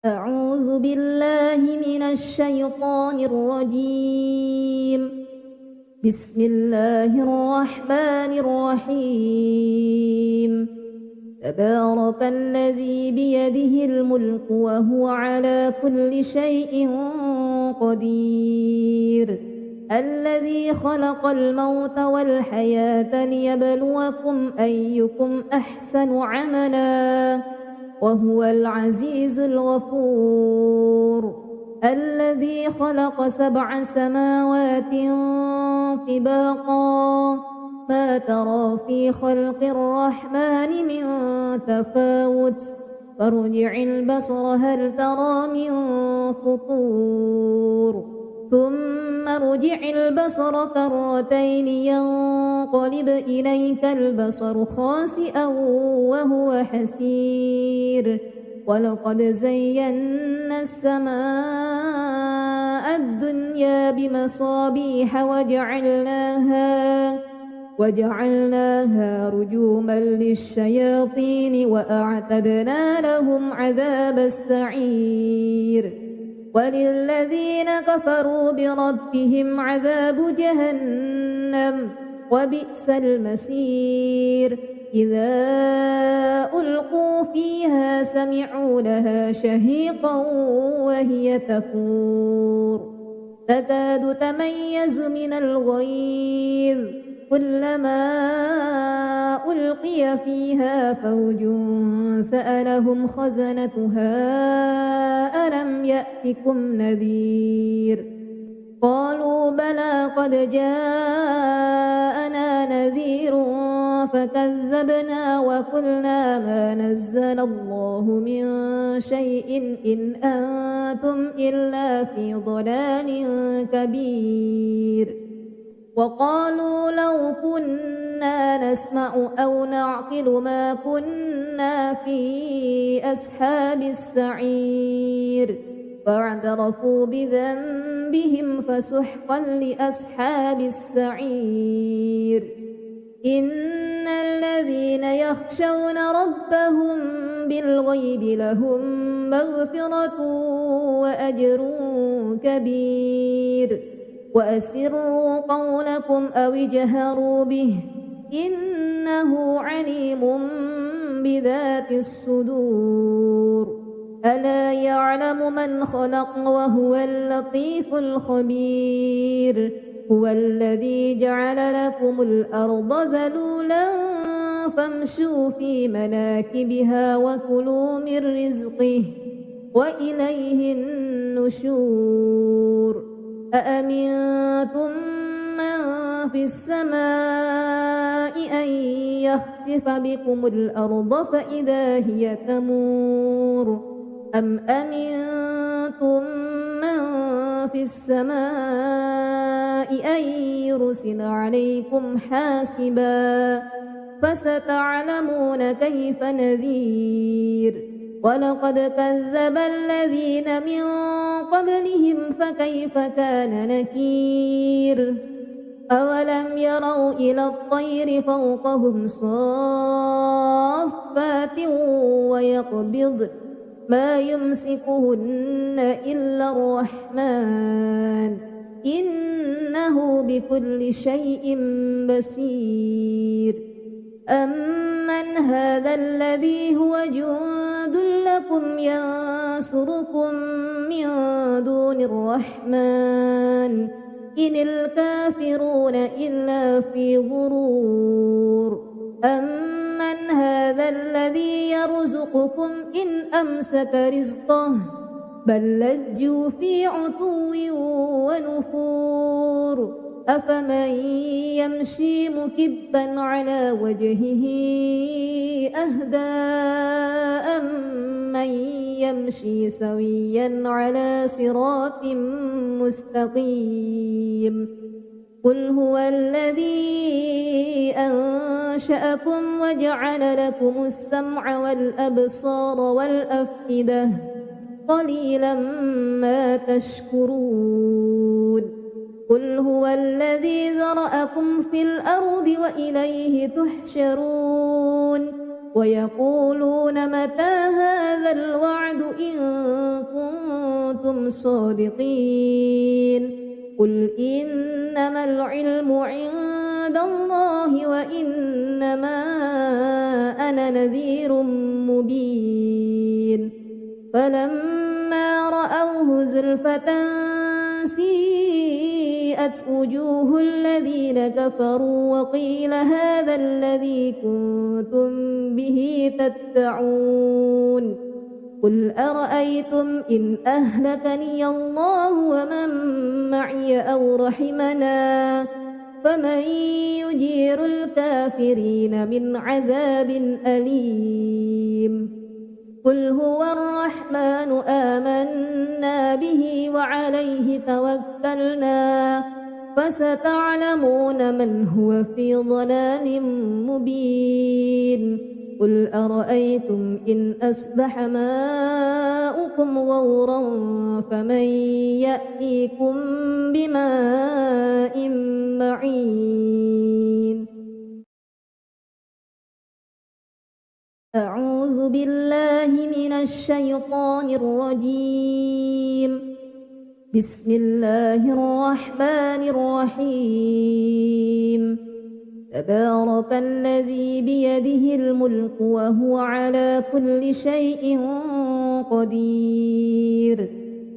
أعوذ بالله من الشيطان الرجيم. بسم الله الرحمن الرحيم. تبارك الذي بيده الملك وهو على كل شيء قدير. الذي خلق الموت والحياة ليبلوكم أيكم أحسن عملا وهو العزيز الغفور. الذي خلق 7 سماوات طباقا ما ترى في خلق الرحمن من تفاوت فارجع البصر هل ترى من فطور ثم ارجع البصر كرتين ينقلب إليك البصر خاسئا وهو حسير. ولقد زينا السماء الدنيا بمصابيح وجعلناها رجوما للشياطين وأعتدنا لهم عذاب السعير. وللذين كفروا بربهم عذاب جهنم وبئس المصير. إذا ألقوا فيها سمعوا لها شهيقا وهي تفور تكاد تميز من الغيظ كلما ألقي فيها فوج سألهم خزنتها ألم يأتكم نذير قالوا بلى قد جاءنا نذير فكذبنا وقلنا ما نزل الله من شيء إن أنتم إلا في ضلال كبير. وقالوا لو كنا نسمع أو نعقل ما كنا في أصحاب السعير فاعترفوا بذنبهم فسحقا لأصحاب السعير. إن الذين يخشون ربهم بالغيب لهم مغفرة وأجر كبير. وأسروا قولكم أو اجهروا به إنه عليم بذات الصدور. ألا يعلم من خلق وهو اللطيف الخبير. هو الذي جعل لكم الأرض ذلولا فامشوا في مناكبها وكلوا من رزقه وإليه النشور. أأمنتم من في السماء أن يخسف بكم الأرض فإذا هي تمور أم أمنتم من في السماء أن يرسل عليكم حاسبا فستعلمون كيف نذير. ولقد كذب الذين من قبلهم فكيف كان نكير. أولم يروا إلى الطير فوقهم صافات ويقبضن ما يمسكهن إلا الرحمن إنه بكل شيء بصير. أمن هذا الذي هو جند لكم ينصركم من دون الرحمن إن الكافرون إلا في غرور. أمن هذا الذي يرزقكم إن أمسك رزقه بل لجوا في عتو ونفور. أفمن يمشي مكبا على وجهه أهدى أمن يمشي سويا على صراط مستقيم. قل هو الذي أنشأكم وجعل لكم السمع والأبصار والأفئدة قليلا ما تشكرون. قل هو الذي ذرأكم في الأرض وإليه تحشرون. ويقولون متى هذا الوعد إن كنتم صادقين قل إنما العلم عند الله وإنما أنا نذير مبين فلما رأوه زلفة سيئت وجوه الذين كفروا وقيل هذا الذي كنتم به تدعون قل أرأيتم إن أهلكني الله ومن معي أو رحمنا فمن يجير الكافرين من عذاب أليم قل هو الرحمن آمنا به وعليه توكلنا فستعلمون من هو في ضلال مبين قل أرأيتم إن أصبح ماؤكم غورا فمن يأتيكم بماء معين أعوذ بالله من الشيطان الرجيم بسم الله الرحمن الرحيم تبارك الذي بيده الملك وهو على كل شيء قدير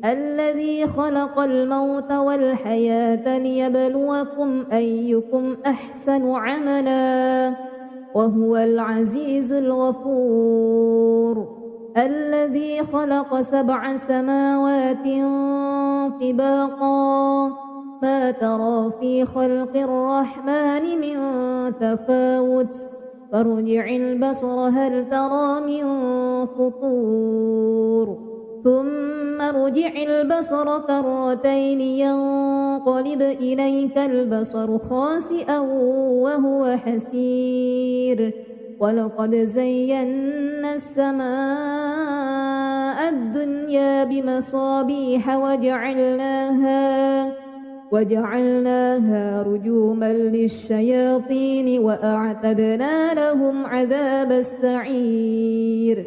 الذي خلق الموت والحياة ليبلوكم أيكم أحسن عملا وهو العزيز الغفور الذي خلق 7 سماوات طباقا ما ترى في خلق الرحمن من تفاوت فارجع البصر هل ترى من فطور ثم ارجع البصر كرتين ينقلب إليك البصر خاسئا وهو حسير ولقد زينا السماء الدنيا بمصابيح وجعلناها رجوما للشياطين وأعتدنا لهم عذاب السعير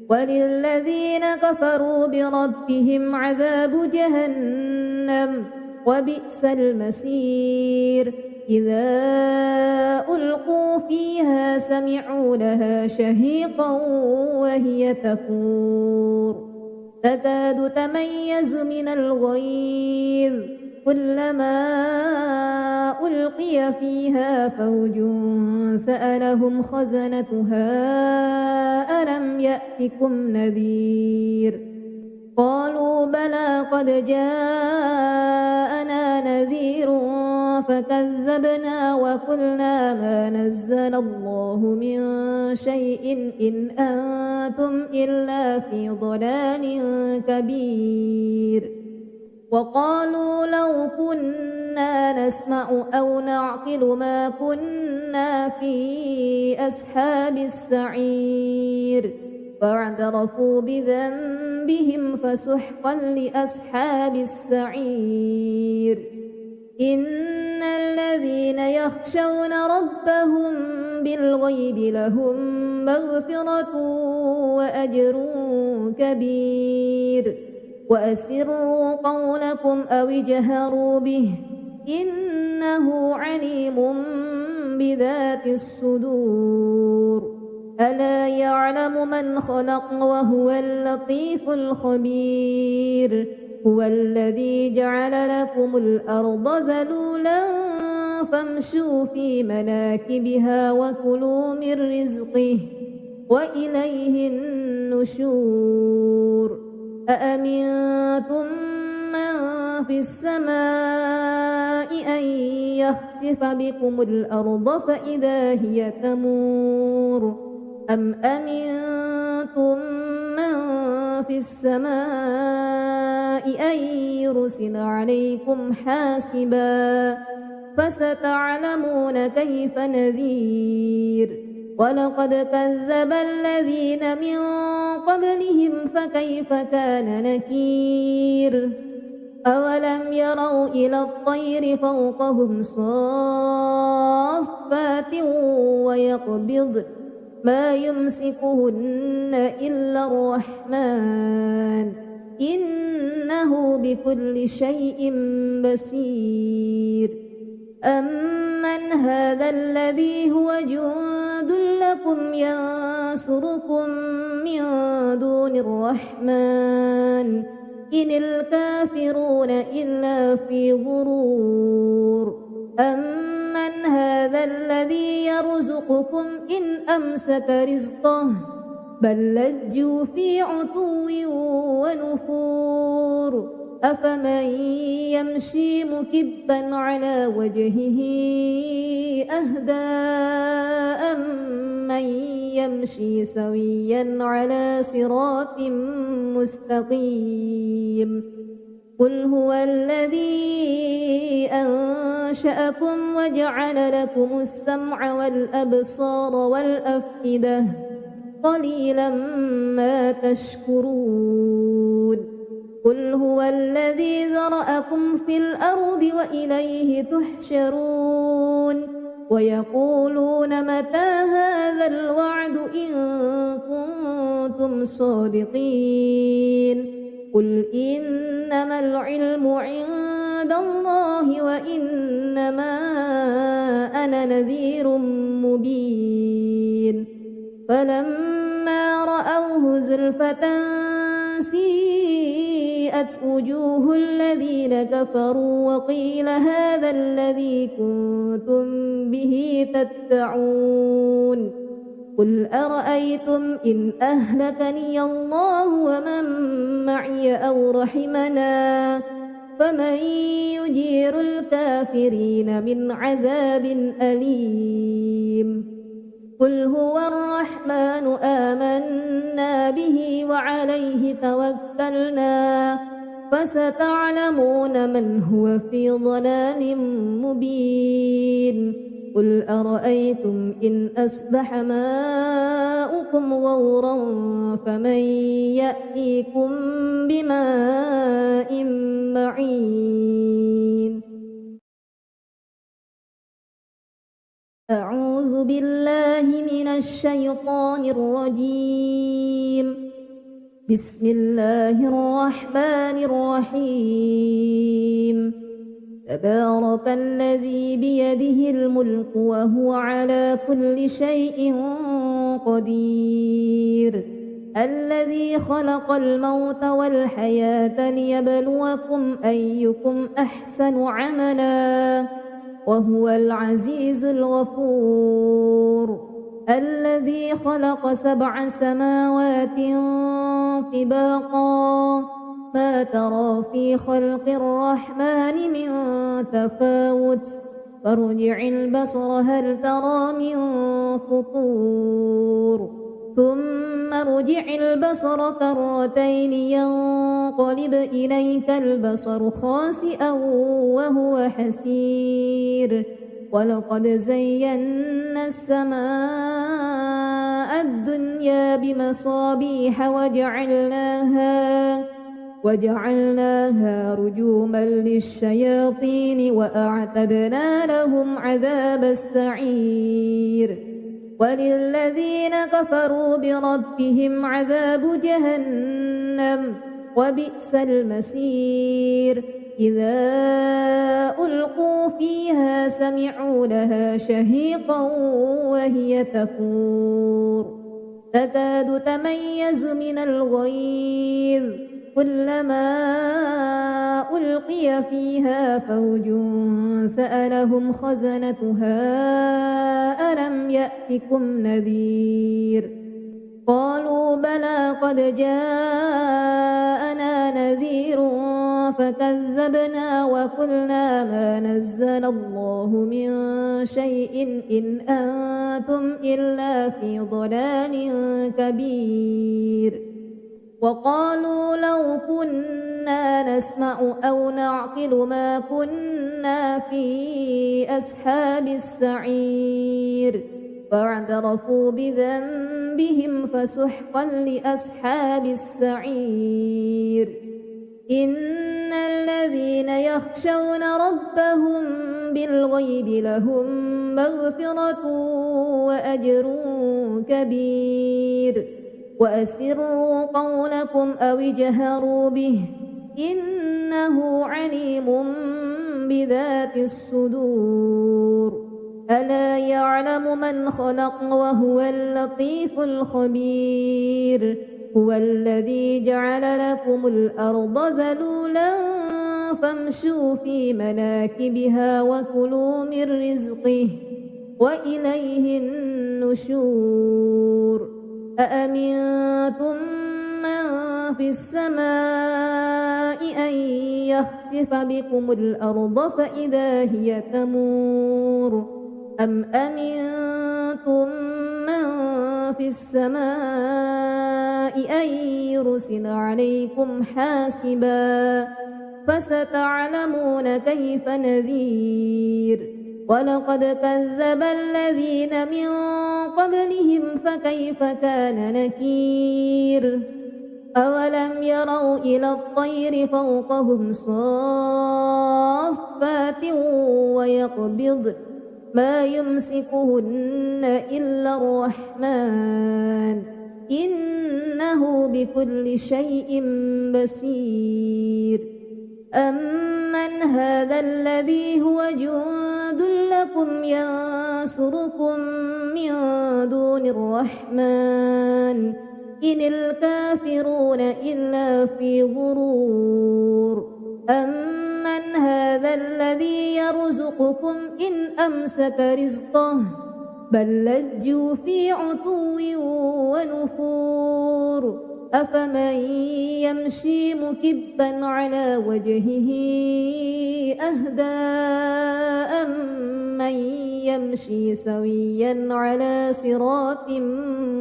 وللذين كفروا بربهم عذاب جهنم وبئس المصير إذا ألقوا فيها سمعوا لها شهيقا وهي تفور تكاد تميز من الغيظ كلما ألقي فيها فوج سألهم خزنتها ألم يأتكم نذير قالوا بلى قد جاءنا نذير فكذبنا وقلنا ما نزل الله من شيء إن أنتم إلا في ضلال كبير وقالوا لو كنا نسمع أو نعقل ما كنا في أصحاب السعير فاعترفوا بذنبهم فسحقا لأصحاب السعير إن الذين يخشون ربهم بالغيب لهم مغفرة وأجر كبير وأسروا قولكم أو اجهروا به إنه عليم بذات الصدور ألا يعلم من خلق وهو اللطيف الخبير هو الذي جعل لكم الأرض ذلولا فامشوا في مناكبها وكلوا من رزقه وإليه النشور أأمنتم من في السماء أن يخسف بكم الأرض فإذا هي تمور أم أمنتم من في السماء أن يرسل عليكم حاسبا فستعلمون كيف نذير ولقد كذب الذين من قبلهم فكيف كان نكير أولم يروا إلى الطير فوقهم صافات ما يمسكهن إلا الرحمن إنه بكل شيء بصير أمن هذا الذي هو جند لكم ينصركم من دون الرحمن إن الكافرون إلا في غرور أمن هذا الذي يرزقكم إن أمسك رزقه بل لجوا في عتو ونفور أفمن يمشي مكبا على وجهه أهدى أمن يمشي سويا على صراط مستقيم قل هو الذي أنشأكم وجعل لكم السمع والأبصار والأفئدة قليلا ما تشكرون قل هو الذي ذرأكم في الأرض وإليه تحشرون ويقولون متى هذا الوعد إن كنتم صادقين قل إنما العلم عند الله وإنما أنا نذير مبين فلما رأوه زلفة سيئت وجوه الذين كفروا وقيل هذا الذي كنتم به تدعون قل أرأيتم إن أهلكني الله ومن معي أو رحمنا فمن يجير الكافرين من عذاب أليم قل هو الرحمن آمنا به وعليه توكلنا فستعلمون من هو في ضلال مبين قل أرأيتم إن أصبح ماؤكم غورا فمن يأتيكم بماء معين أعوذ بالله من الشيطان الرجيم بسم الله الرحمن الرحيم تبارك الذي بيده الملك وهو على كل شيء قدير الذي خلق الموت والحياة ليبلوكم أيكم أحسن عملا وهو العزيز الغفور الذي خلق 7 سماوات طباقا ما ترى في خلق الرحمن من تفاوت فارجع البصر هل ترى من فطور ثم ارجع البصر كرتين ينقلب إليك البصر خاسئا وهو حسير ولقد زينا السماء الدنيا بمصابيح وجعلناها رجوما للشياطين وأعتدنا لهم عذاب السعير وللذين كفروا بربهم عذاب جهنم وبئس المصير إذا ألقوا فيها سمعوا لها شهيقا وهي تفور تكاد تميز من الغيظ كلما ألقي فيها فوج سألهم خزنتها ألم يأتكم نذير قالوا بلى قد جاءنا نذير فكذبنا وقلنا ما نزل الله من شيء إن أنتم إلا في ضلال كبير وقالوا لو كنا نسمع أو نعقل ما كنا في أصحاب السعير فاعترفوا بذنبهم فسحقا لأصحاب السعير إن الذين يخشون ربهم بالغيب لهم مغفرة وأجر كبير وأسروا قولكم أو اجهروا به إنه عليم بذات الصدور ألا يعلم من خلق وهو اللطيف الخبير هو الذي جعل لكم الأرض ذلولا فامشوا في مناكبها وكلوا من رزقه وإليه النشور أأمنتم من في السماء أن يخسف بكم الأرض فإذا هي تمور أم أمنتم من في السماء أن يرسل عليكم حاسبا فستعلمون كيف نذير ولقد كذب الذين من قبلهم فكيف كان نكير أولم يروا إلى الطير فوقهم صافات ويقبض ما يمسكهن إلا الرحمن إنه بكل شيء بصير أمن هذا الذي هو جند لكم ينصركم من دون الرحمن إن الكافرون إلا في غرور أمن هذا الذي يرزقكم إن أمسك رزقه بل لجوا في عتو ونفور أفمن يمشي مكبا على وجهه أهدى أمن يمشي سويا على صراط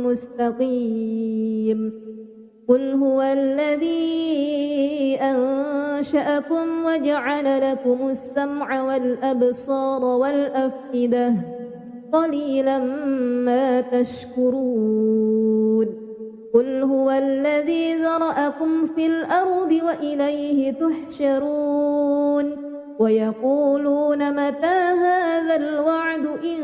مستقيم قل هو الذي أنشأكم وجعل لكم السمع والأبصار والأفئدة قليلا ما تشكرون قل هو الذي ذرأكم في الأرض وإليه تحشرون ويقولون متى هذا الوعد إن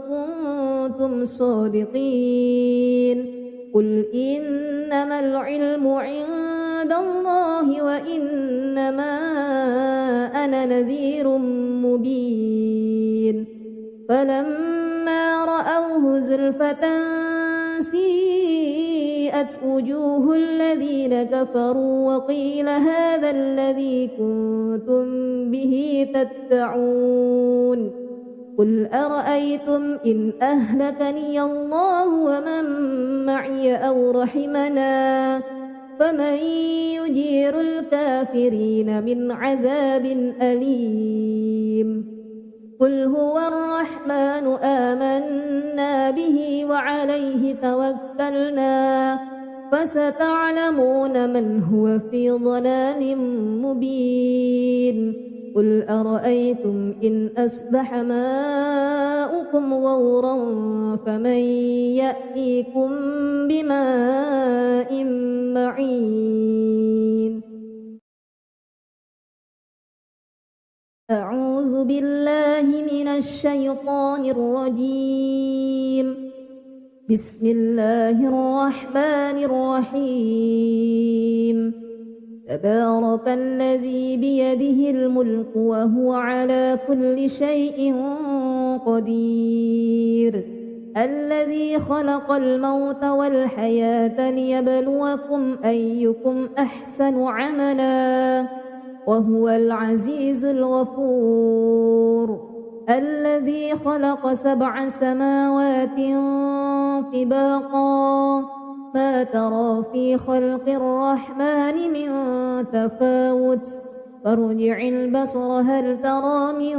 كنتم صادقين قل إنما العلم عند الله وإنما أنا نذير مبين فلما رأوه زلفة سيئت وجوه الذين كفروا وقيل هذا الذي كنتم به تدعون قل أرأيتم إن أهلكني الله ومن معي أو رحمنا فمن يجير الكافرين من عذاب أليم قل هو الرحمن آمنا به وعليه توكلنا فستعلمون من هو في ضلال مبين قل أرأيتم إن أصبح ماؤكم غورا فمن يأتيكم بماء معين أعوذ بالله من الشيطان الرجيم بسم الله الرحمن الرحيم تبارك الذي بيده الملك وهو على كل شيء قدير الذي خلق الموت والحياة ليبلوكم أيكم أحسن عملا وهو العزيز الغفور الذي خلق 7 سماوات طباقا ما ترى في خلق الرحمن من تفاوت فارجع البصر هل ترى من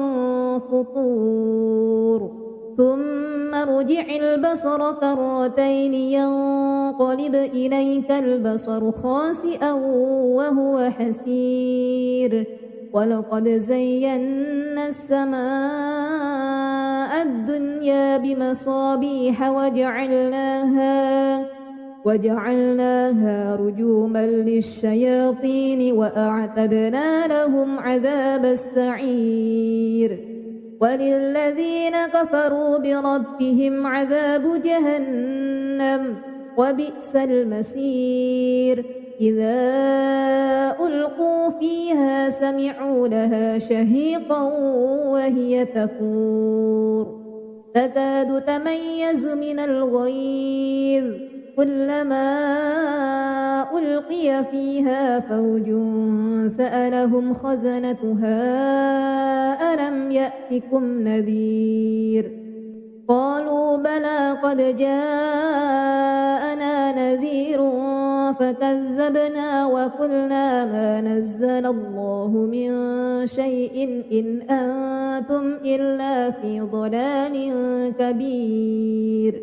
فطور ثم ارجع البصر كرتين ينقلب إليك البصر خاسئا وهو حسير ولقد زينا السماء الدنيا بمصابيح وجعلناها رجوما للشياطين وأعتدنا لهم عذاب السعير وللذين كفروا بربهم عذاب جهنم وبئس المصير إذا ألقوا فيها سمعوا لها شهيقا وهي تفور تكاد تميز من الغيظ كلما ألقي فيها فوج سألهم خزنتها ألم يأتكم نذير قالوا بلى قد جاءنا نذير فكذبنا وقلنا ما نزل الله من شيء إن أنتم إلا في ضلال كبير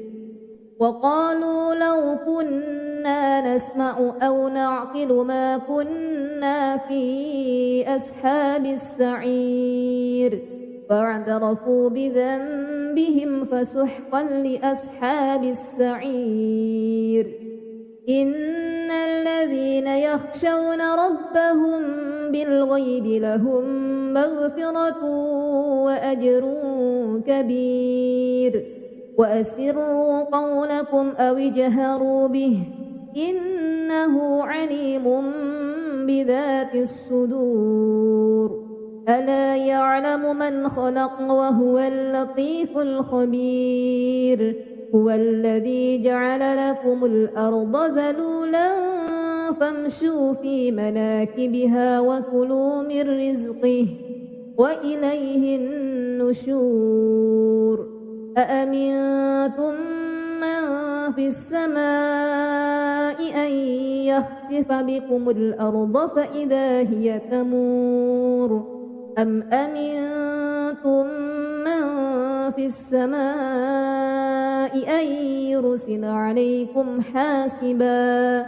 وقالوا لو كنا نسمع أو نعقل ما كنا في أصحاب السعير فاعترفوا بذنبهم فسحقا لأصحاب السعير إن الذين يخشون ربهم بالغيب لهم مغفرة وأجر كبير وأسروا قولكم أو اجهروا به إنه عليم بذات الصدور ألا يعلم من خلق وهو اللطيف الخبير هو الذي جعل لكم الأرض ذلولا فامشوا في مناكبها وكلوا من رزقه وإليه النشور أأمنتم من في السماء أن يخسف بكم الأرض فإذا هي تمور أم أمنتم من في السماء أن يرسل عليكم حاسبا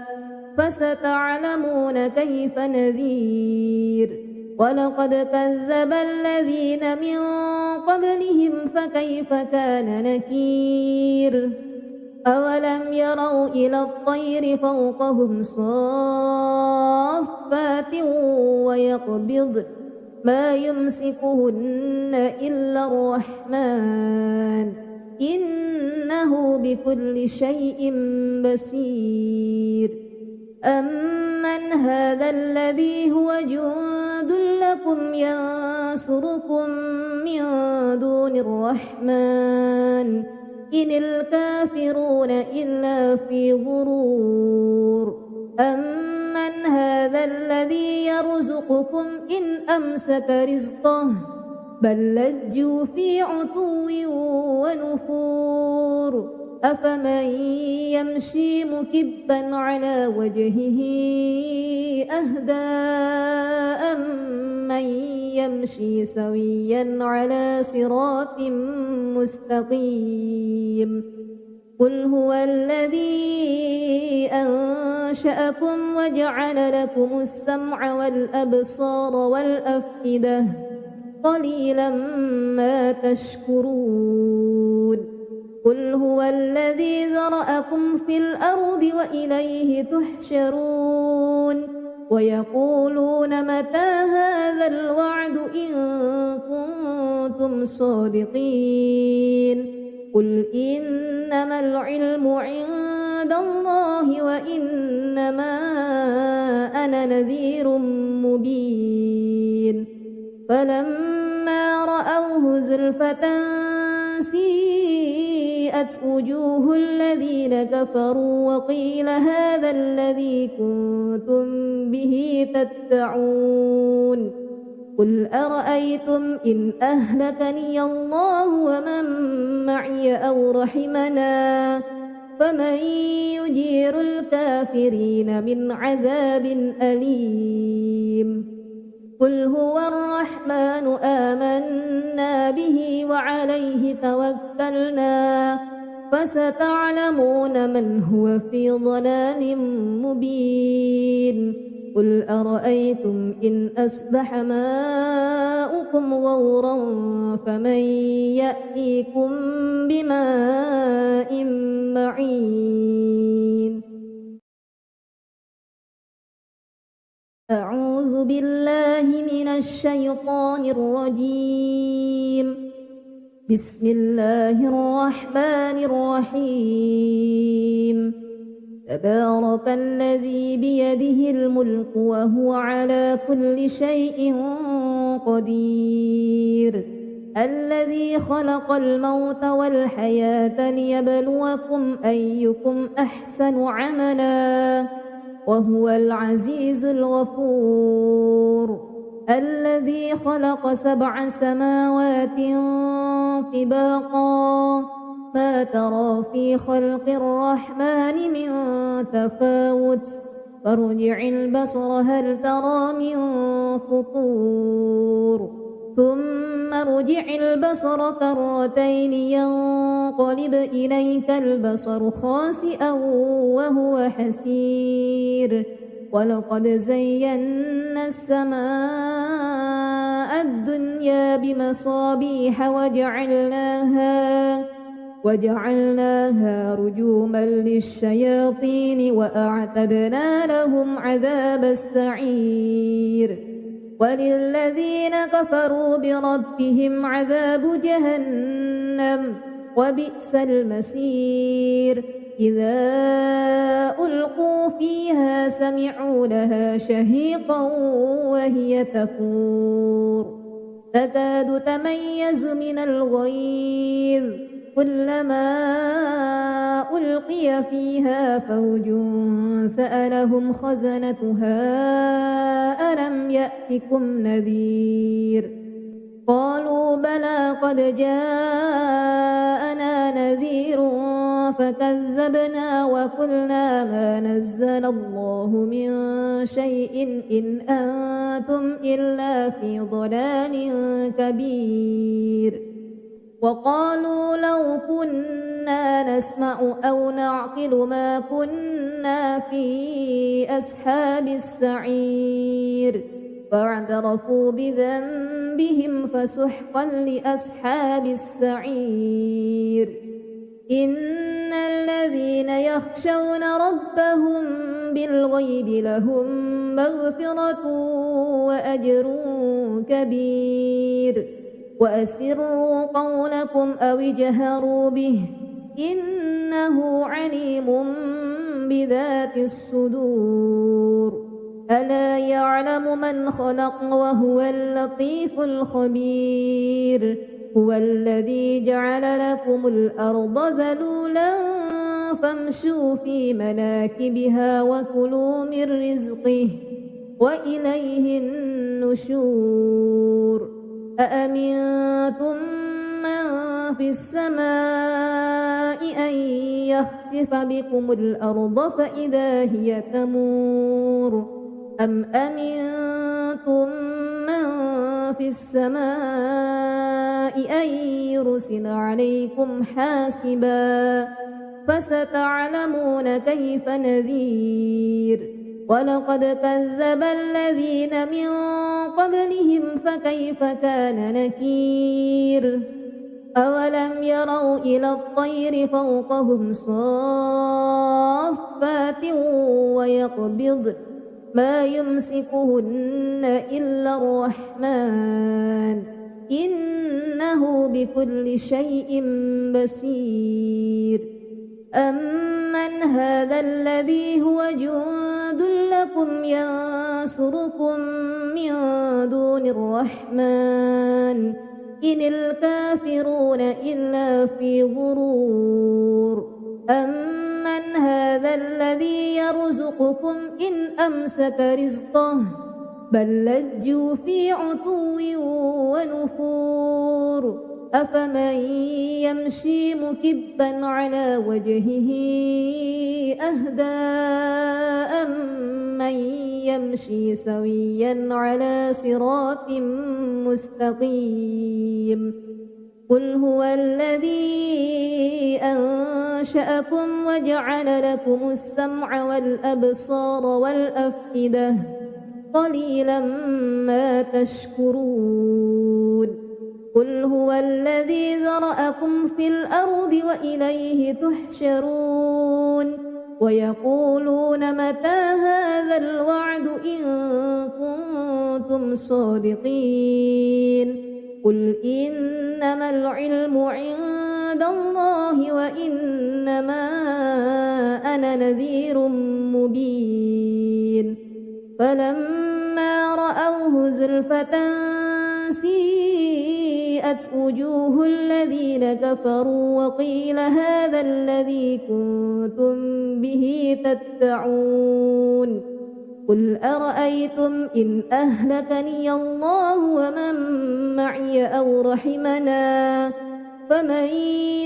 فستعلمون كيف نذير ولقد كذب الذين من قبلهم فكيف كان نكير أولم يروا إلى الطير فوقهم صافات ويقبضن ما يمسكهن إلا الرحمن إنه بكل شيء بصير أمن هذا الذي هو جند لكم ينصركم من دون الرحمن إن الكافرون إلا في غرور أمن هذا الذي يرزقكم إن أمسك رزقه بل لجوا في عتو ونفور أفمن يمشي مكبا على وجهه أهدى أمن يمشي سويا على صراط مستقيم قل هو الذي أنشأكم وجعل لكم السمع والأبصار والأفئدة قليلا ما تشكرون قل هو الذي ذرأكم في الأرض وإليه تحشرون ويقولون متى هذا الوعد إن كنتم صادقين قل إنما العلم عند الله وإنما أنا نذير مبين فلما رأوه زلفة سيئت وجوه الذين كفروا وقيل هذا الذي كنتم به تدعون قل أرأيتم إن أهلكني الله ومن معي أو رحمنا فمن يجير الكافرين من عذاب أليم قل هو الرحمن آمنا به وعليه توكلنا فستعلمون من هو في ضلال مبين قل أرأيتم إن أصبح ماؤكم غورا فمن يأتيكم بماء معين أعوذ بالله من الشيطان الرجيم بسم الله الرحمن الرحيم تبارك الذي بيده الملك وهو على كل شيء قدير الذي خلق الموت والحياة ليبلوكم أيكم أحسن عملا وهو العزيز الغفور الذي خلق 7 سماوات طباقا ما ترى في خلق الرحمن من تفاوت فارجع البصر هل ترى من فطور ثم ارجع البصر كرتين ينقلب إليك البصر خاسئا وهو حسير ولقد زينا السماء الدنيا بمصابيح وجعلناها رجوما للشياطين وأعتدنا لهم عذاب السعير وللذين كفروا بربهم عذاب جهنم وبئس المصير إذا ألقوا فيها سمعوا لها شهيقا وهي تفور تكاد تميز من الغيظ كلما ألقي فيها فوج سألهم خزنتها ألم يأتكم نذير قالوا بلى قد جاءنا نذير فكذبنا وقلنا ما نزل الله من شيء إن أنتم إلا في ضلال كبير وقالوا لو كنا نسمع أو نعقل ما كنا في أصحاب السعير فاعترفوا بذنبهم فسحقا لأصحاب السعير إن الذين يخشون ربهم بالغيب لهم مغفرة وأجر كبير وأسروا قولكم أو اجهروا به إنه عليم بذات الصدور ألا يعلم من خلق وهو اللطيف الخبير هو الذي جعل لكم الأرض ذلولا فامشوا في مناكبها وكلوا من رزقه وإليه النشور أأمنتم من في السماء أن يخسف بكم الأرض فإذا هي تمور أم أمنتم من في السماء أن يرسل عليكم حاسبا فستعلمون كيف نذير ولقد كذب الذين من قبلهم فكيف كان نكير أولم يروا إلى الطير فوقهم صافات ويقبضن ما يمسكهن إلا الرحمن إنه بكل شيء بصير أمن هذا الذي هو جند لكم ينصركم من دون الرحمن إن الكافرون إلا في غرور أمن هذا الذي يرزقكم إن أمسك رزقه بل لجوا في عتو ونفور أفمن يمشي مكبا على وجهه أهدى أمن يمشي سويا على صراط مستقيم قل هو الذي أنشأكم وجعل لكم السمع والأبصار والأفئدة قليلا ما تشكرون قل هو الذي ذرأكم في الأرض وإليه تحشرون ويقولون متى هذا الوعد إن كنتم صادقين قل إنما العلم عند الله وإنما أنا نذير مبين فلما رأوه زلفة سيئت وجوه الذين كفروا وقيل هذا الذي كنتم به تدعون قل أرأيتم إن أهلكني الله ومن معي أو رحمنا فمن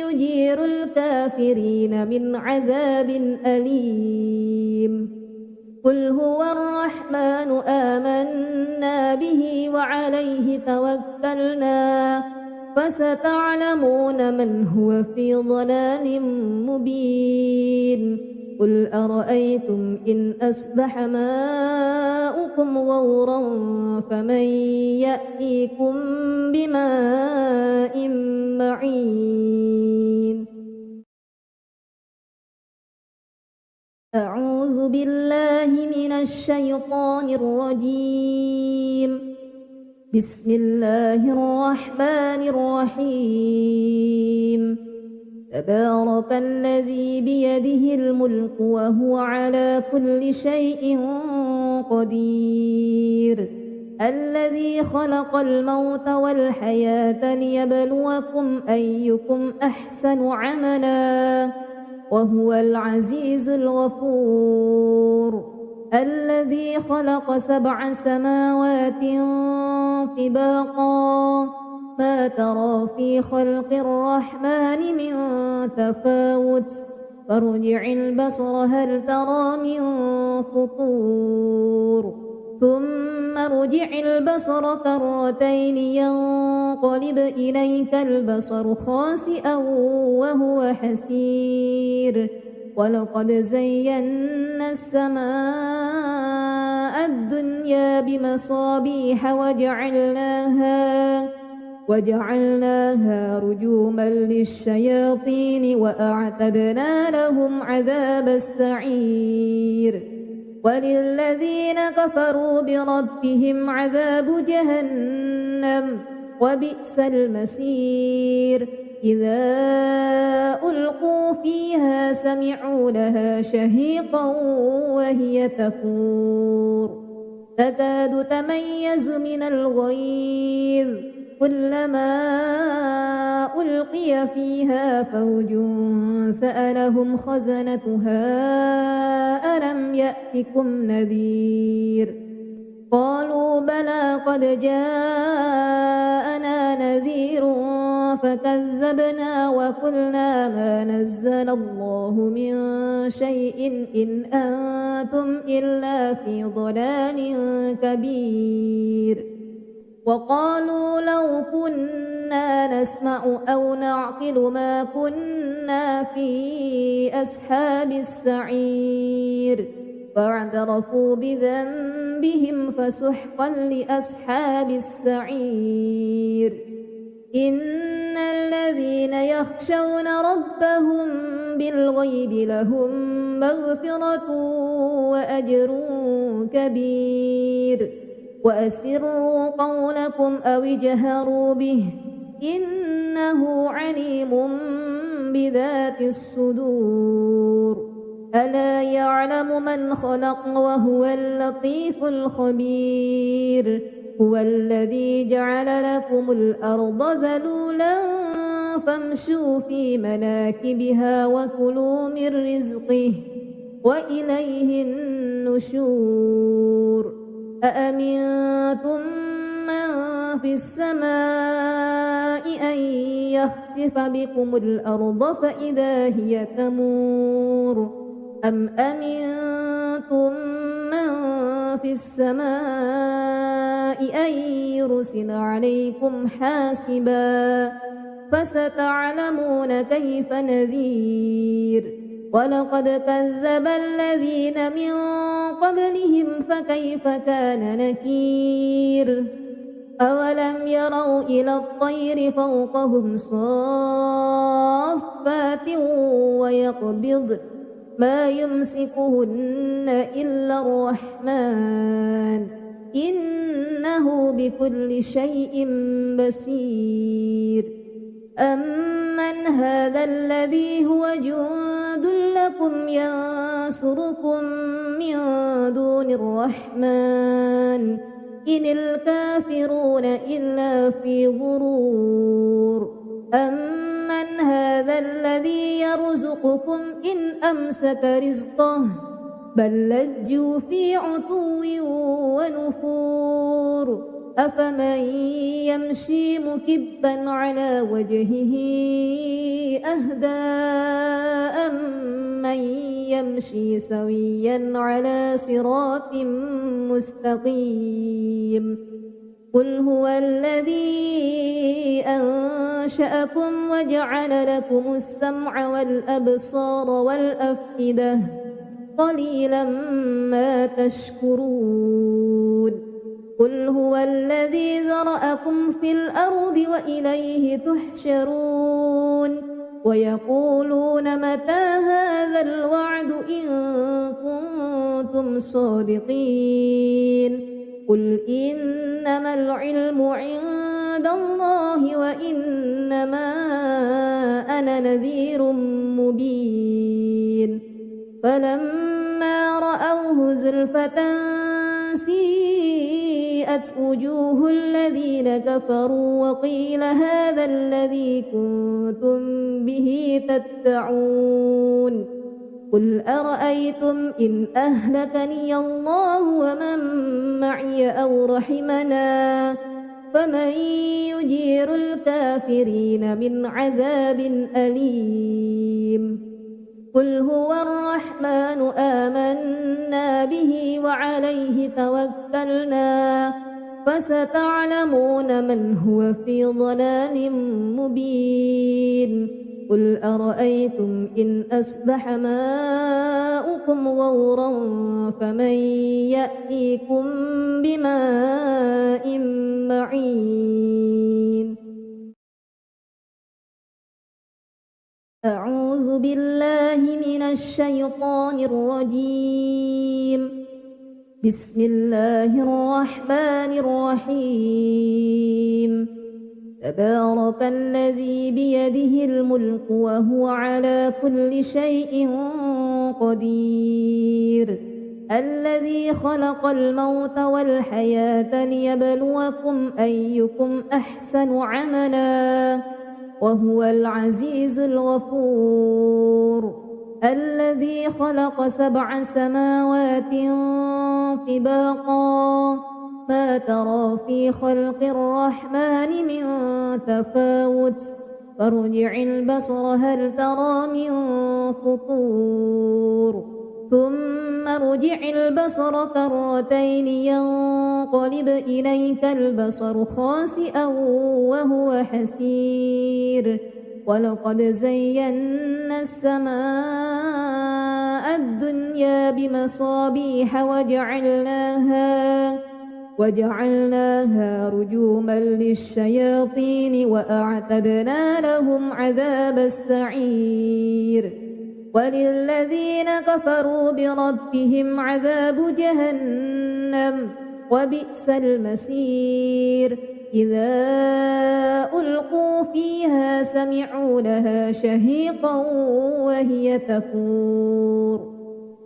يجير الكافرين من عذاب أليم قل هو الرحمن آمنا به وعليه توكلنا فستعلمون من هو في ضلال مبين قل أرأيتم إن أصبح ماؤكم غورا فمن يأتيكم بماء معين أعوذ بالله من الشيطان الرجيم بسم الله الرحمن الرحيم تبارك الذي بيده الملك وهو على كل شيء قدير الذي خلق الموت والحياة ليبلوكم أيكم أحسن عملا وهو العزيز الغفور الذي خلق 7 سماوات طباقا ما ترى في خلق الرحمن من تفاوت فارجع البصر هل ترى من فطور ثم ارجع البصر كرتين ينقلب إليك البصر خاسئا وهو حسير ولقد زينا السماء الدنيا بمصابيح وجعلناها رجوما للشياطين وأعتدنا لهم عذاب السعير وللذين كفروا بربهم عذاب جهنم وبئس المصير إذا ألقوا فيها سمعوا لها شهيقا وهي تفور تكاد تميز من الغيظ كلما ألقي فيها فوج سألهم خزنتها ألم يأتكم نذير قالوا بلى قد جاءنا نذير فكذبنا وقلنا ما نزل الله من شيء إن أنتم إلا في ضلال كبير وقالوا لو كنا نسمع أو نعقل ما كنا في أصحاب السعير فاعترفوا بذنبهم فسحقا لأصحاب السعير إن الذين يخشون ربهم بالغيب لهم مغفرة وأجر كبير وأسروا قولكم أو اجهروا به إنه عليم بذات الصدور ألا يعلم من خلق وهو اللطيف الخبير هو الذي جعل لكم الأرض ذلولا فامشوا في مناكبها وكلوا من رزقه وإليه النشور أأمنتم من في السماء أن يخسف بكم الأرض فإذا هي تمور أم أمنتم من في السماء أن يرسل عليكم حاسبا فستعلمون كيف نذير ولقد كذب الذين من قبلهم فكيف كان نكير أولم يروا إلى الطير فوقهم صافات ويقبضن ما يمسكهن إلا الرحمن إنه بكل شيء بصير أمن هذا الذي هو جند لكم ينصركم من دون الرحمن إن الكافرون إلا في غرور أمن هذا الذي يرزقكم إن أمسك رزقه بل لجوا في عتو ونفور أفمن يمشي مكبا على وجهه أهدى أمن يمشي سويا على صراط مستقيم قل هو الذي أنشأكم وجعل لكم السمع والأبصار والأفئدة قليلا ما تشكرون قل هو الذي ذرأكم في الأرض وإليه تحشرون ويقولون متى هذا الوعد إن كنتم صادقين قل إنما العلم عند الله وإنما أنا نذير مبين فلما رأوه زلفة سيئت وجوه الذين كفروا وقيل هذا الذي كنتم به تدعون قل أرأيتم إن أهلكني الله ومن معي أو رحمنا فمن يجير الكافرين من عذاب أليم قل هو الرحمن آمنا به وعليه توكلنا فستعلمون من هو في ضلال مبين قل أرأيتم إن أصبح ماؤكم غورا فمن يأتيكم بماء معين أعوذ بالله من الشيطان الرجيم بسم الله الرحمن الرحيم تبارك الذي بيده الملك وهو على كل شيء قدير الذي خلق الموت والحياة ليبلوكم أيكم أحسن عملا وهو العزيز الغفور الذي خلق 7 سماوات طباقا ما ترى في خلق الرحمن من تفاوت فارجع البصر هل ترى من فطور ثم ارجع البصر كرتين ينقلب إليك البصر خاسئا وهو حسير ولقد زينا السماء الدنيا بمصابيح وجعلناها رجوما للشياطين وأعتدنا لهم عذاب السعير وللذين كفروا بربهم عذاب جهنم وبئس المصير إذا ألقوا فيها سمعوا لها شهيقا وهي تفور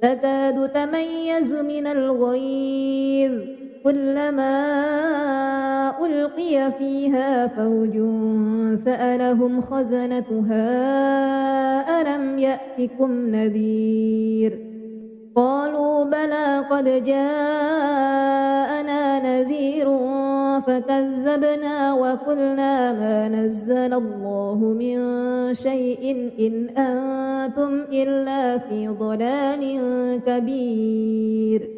تكاد تميز من الغيظ كلما ألقي فيها فوج سألهم خزنتها ألم يأتكم نذير قالوا بلى قد جاءنا نذير فكذبنا وقلنا ما نزل الله من شيء إن أنتم إلا في ضلال كبير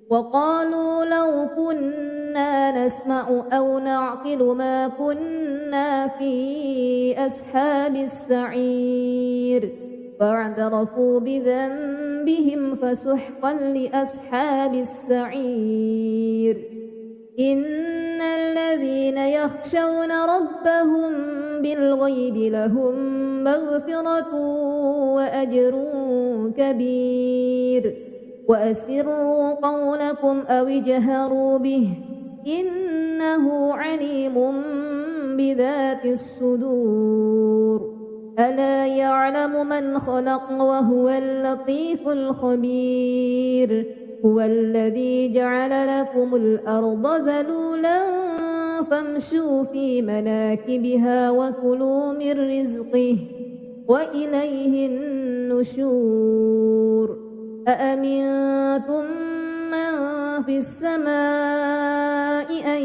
وقالوا لو كنا نسمع أو نعقل ما كنا في أصحاب السعير فاعترفوا بذنبهم فسحقا لأصحاب السعير إن الذين يخشون ربهم بالغيب لهم مغفرة وأجر كبير وأسروا قولكم أو اجهروا به إن إنه عليم بذات الصدور ألا يعلم من خلق وهو اللطيف الخبير هو الذي جعل لكم الأرض ذلولا فامشوا في مناكبها وكلوا من رزقه وإليه النشور أأمنتم من في السماء أن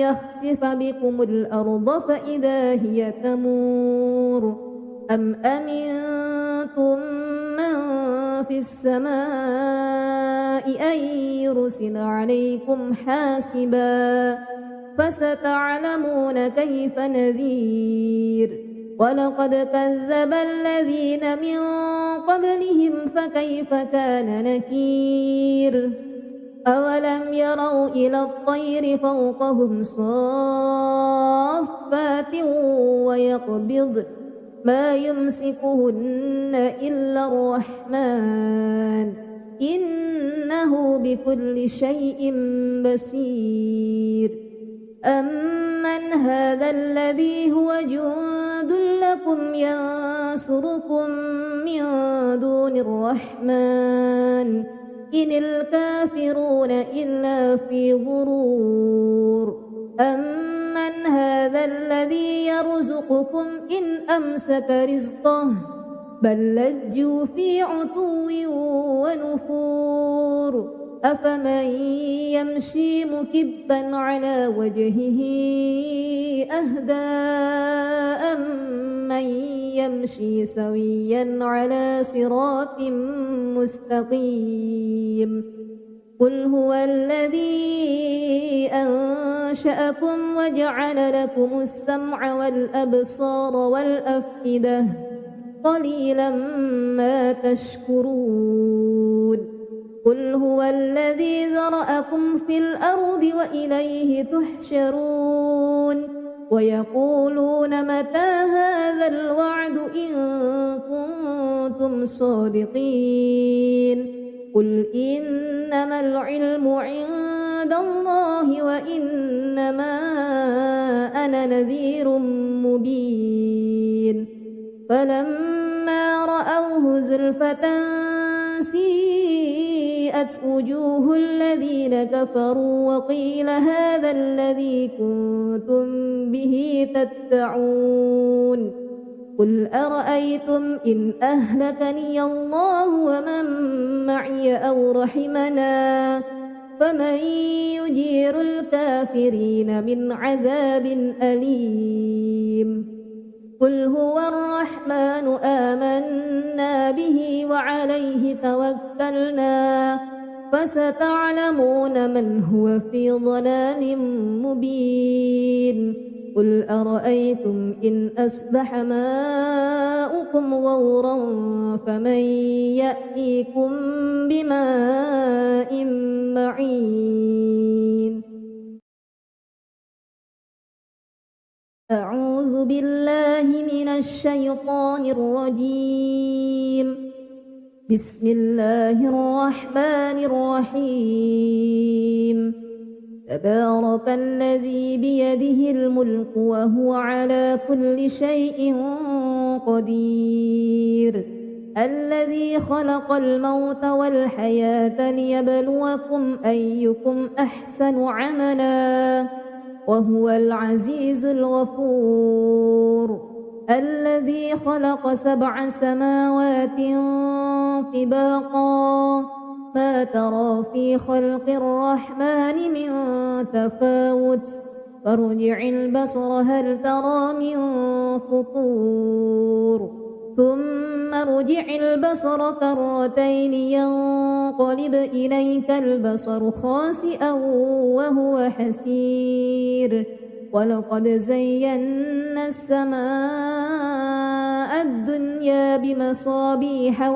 يخسف بكم الأرض فإذا هي تمور أم أمنتم من في السماء أن يرسل عليكم حاسبا فستعلمون كيف نذير ولقد كذب الذين من قبلهم فكيف كان نكير أولم يروا إلى الطير فوقهم صافات ويقبضن ما يمسكهن إلا الرحمن إنه بكل شيء بصير أمن هذا الذي هو جند لكم ينصركم من دون الرحمن إن الكافرون إلا في غرور أمن هذا الذي يرزقكم إن أمسك رزقه بل لجوا في عتو ونفور أفمن يمشي مكبا على وجهه أهدى أمن يمشي سويا على صراط مستقيم قل هو الذي أنشأكم وجعل لكم السمع والأبصار والأفئدة قليلا ما تشكرون قل هو الذي ذرأكم في الأرض وإليه تحشرون ويقولون متى هذا الوعد إن كنتم صادقين قل إنما العلم عند الله وإنما أنا نذير مبين فلما رأوه زلفة سيئت وجوه الذين كفروا وقيل هذا الذي كنتم به تدعون قل أرأيتم إن أهلكني الله ومن معي أو رحمنا فمن يجير الكافرين من عذاب أليم قل هو الرحمن آمنا به وعليه توكلنا فستعلمون من هو في ضلال مبين قل أرأيتم إن أصبح ماؤكم غورا فمن يأتيكم بماء معين أعوذ بالله من الشيطان الرجيم بسم الله الرحمن الرحيم تبارك الذي بيده الملك وهو على كل شيء قدير الذي خلق الموت والحياة ليبلوكم أيكم أحسن عملا وهو العزيز الغفور الذي خلق 7 سماوات طباقا ما ترى في خلق الرحمن من تفاوت فارجع البصر هل ترى من فطور ثم ارجع البصر كرتين ينقلب إليك البصر خاسئا وهو حسير ولقد زينا السماء الدنيا بمصابيح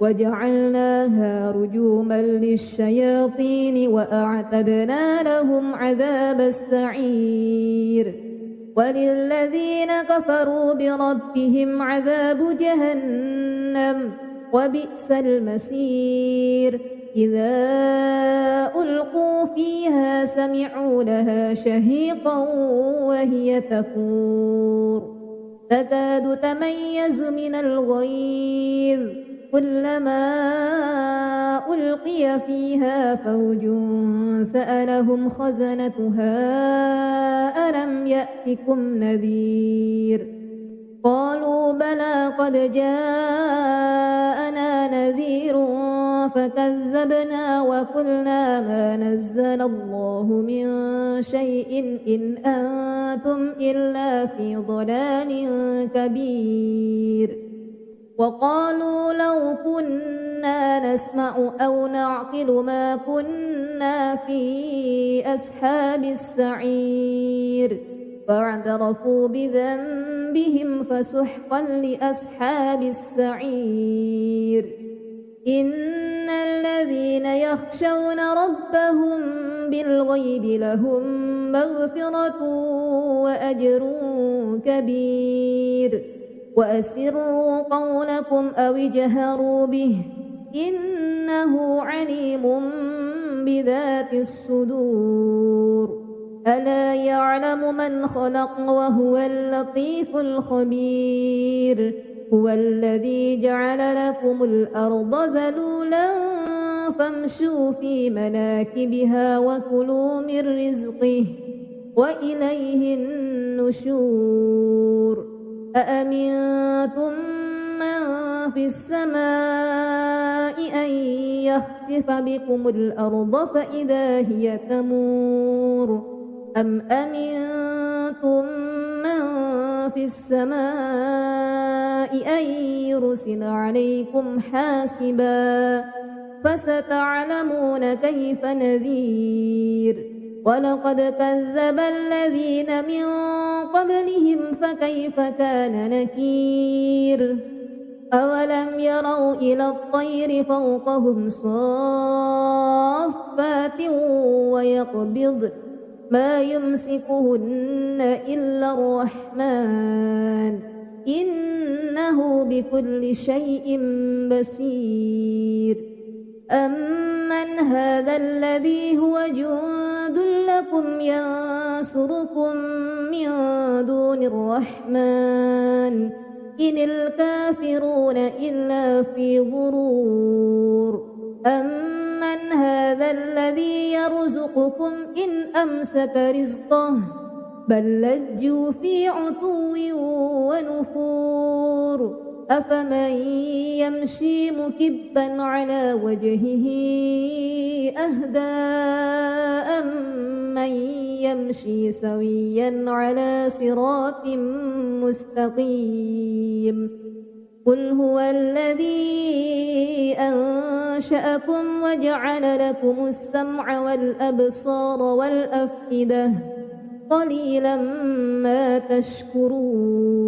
وجعلناها رجوما للشياطين وأعتدنا لهم عذاب السعير وللذين كفروا بربهم عذاب جهنم وبئس المصير إذا ألقوا فيها سمعوا لها شهيقا وهي تفور تكاد تميز من الغيظ كلما ألقي فيها فوج سألهم خزنتها ألم يأتكم نذير قالوا بلى قد جاءنا نذير فكذبنا وقلنا ما نزل الله من شيء إن أنتم إلا في ضلال كبير وقالوا لو كنا نسمع أو نعقل ما كنا في أصحاب السعير فاعترفوا بذنبهم فسحقا لأصحاب السعير إن الذين يخشون ربهم بالغيب لهم مغفرة وأجر كبير وأسروا قولكم أو اجهروا به إنه عليم بذات الصدور ألا يعلم من خلق وهو اللطيف الخبير هو الذي جعل لكم الأرض ذلولا فامشوا في مناكبها وكلوا من رزقه وإليه النشور أأمنتم من في السماء أن يخسف بكم الأرض فإذا هي تمور أم أمنتم من في السماء أن يرسل عليكم حاسبا فستعلمون كيف نذير ولقد كذب الذين من قبلهم فكيف كان نكير أولم يروا إلى الطير فوقهم صافات ويقبض ما يمسكهن إلا الرحمن إنه بكل شيء بصير أمن هذا الذي هو جند لكم ينصركم من دون الرحمن إن الكافرون إلا في غرور أمن هذا الذي يرزقكم إن أمسك رزقه بل لجوا في عتو ونفور أفمن يمشي مكبا على وجهه أهدى أمن يمشي سويا على صراط مستقيم قل هو الذي أنشأكم وجعل لكم السمع والأبصار والأفئدة قليلا ما تشكرون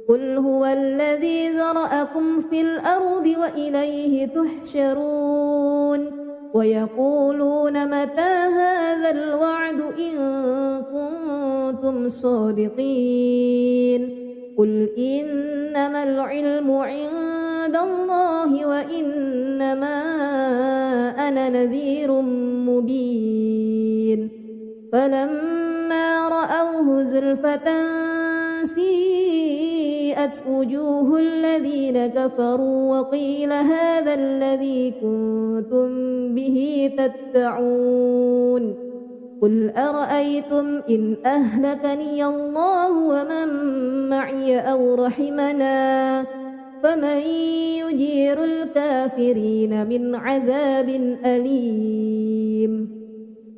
قل هو الذي ذرأكم في الأرض وإليه تحشرون ويقولون متى هذا الوعد إن كنتم صادقين قل إنما العلم عند الله وإنما أنا نذير مبين فلما رأوه زلفة سيئت وجوه الذين كفروا وقيل هذا الذي كنتم به تدعون قل أرأيتم إن أهلكني الله ومن معي أو رحمنا فمن يجير الكافرين من عذاب أليم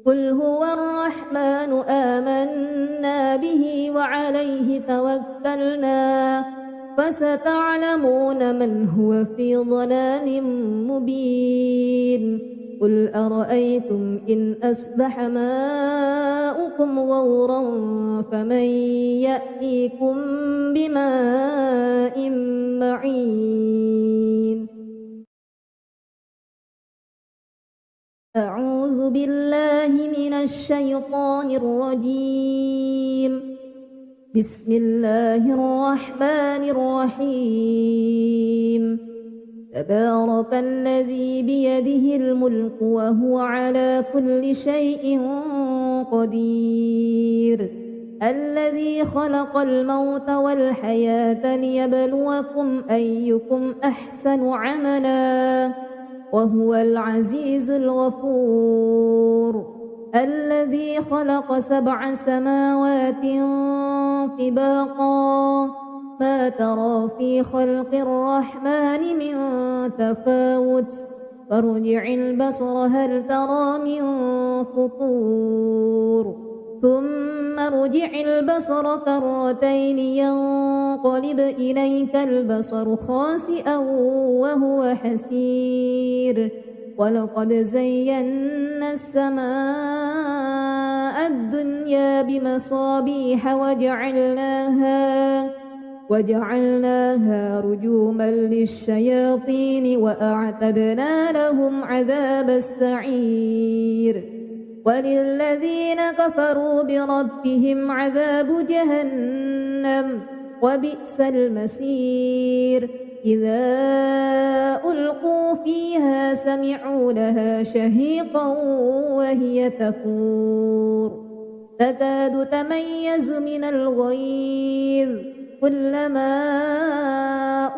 قل هو الرحمن آمنا به وعليه توكلنا فستعلمون من هو في ضلال مبين قل أرأيتم إن أصبح ماؤكم غورا فمن يأتيكم بماء معين أعوذ بالله من الشيطان الرجيم بسم الله الرحمن الرحيم تبارك الذي بيده الملك وهو على كل شيء قدير الذي خلق الموت والحياة ليبلوكم أيكم أحسن عملا وهو العزيز الغفور الذي خلق 7 سماوات طباقا ما ترى في خلق الرحمن من تفاوت فارجع البصر هل ترى من فطور ثم ارجع البصر كرتين ينقلب إليك البصر خاسئا وهو حسير ولقد زينا السماء الدنيا بمصابيح وجعلناها رجوما للشياطين وأعتدنا لهم عذاب السعير وللذين كفروا بربهم عذاب جهنم وبئس المصير إذا ألقوا فيها سمعوا لها شهيقا وهي تفور تكاد تميز من الغيظ كلما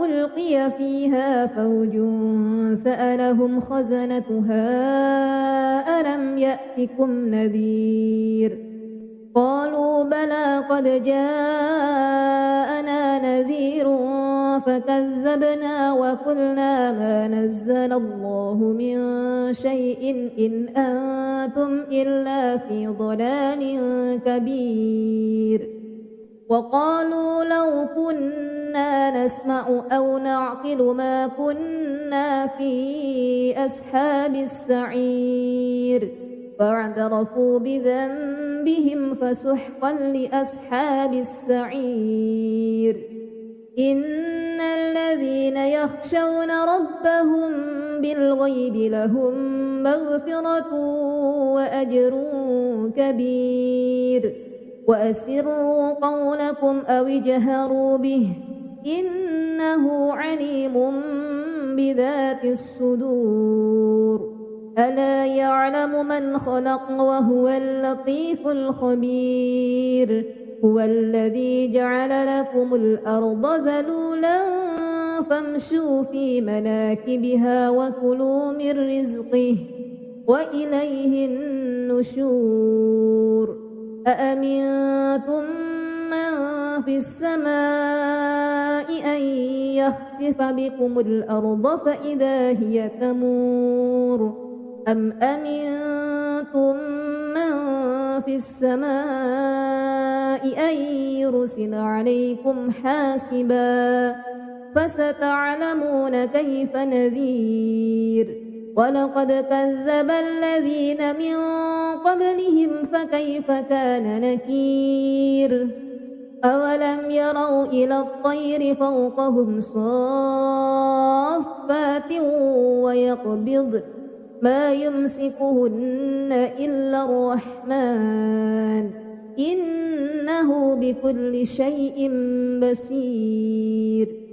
ألقي فيها فوج سألهم خزنتها ألم يأتكم نذير قالوا بلى قد جاءنا نذير فكذبنا وقلنا ما نزل الله من شيء إن أنتم إلا في ضلال كبير وقالوا لو كنا نسمع أو نعقل ما كنا في أصحاب السعير فاعترفوا بذنبهم فسحقا لأصحاب السعير إن الذين يخشون ربهم بالغيب لهم مغفرة وأجر كبير وأسروا قولكم أو اجهروا به إنه عليم بذات الصدور ألا يعلم من خلق وهو اللطيف الخبير هو الذي جعل لكم الأرض ذلولا فامشوا في مناكبها وكلوا من رزقه وإليه النشور أأمنتم من في السماء أن يخسف بكم الأرض فإذا هي تمور أم أمنتم من في السماء أن يرسل عليكم حاسبا فستعلمون كيف نذير ولقد كذب الذين من قبلهم فكيف كان نكير أولم يروا إلى الطير فوقهم صافات ويقبض ما يمسكهن إلا الرحمن إنه بكل شيء بصير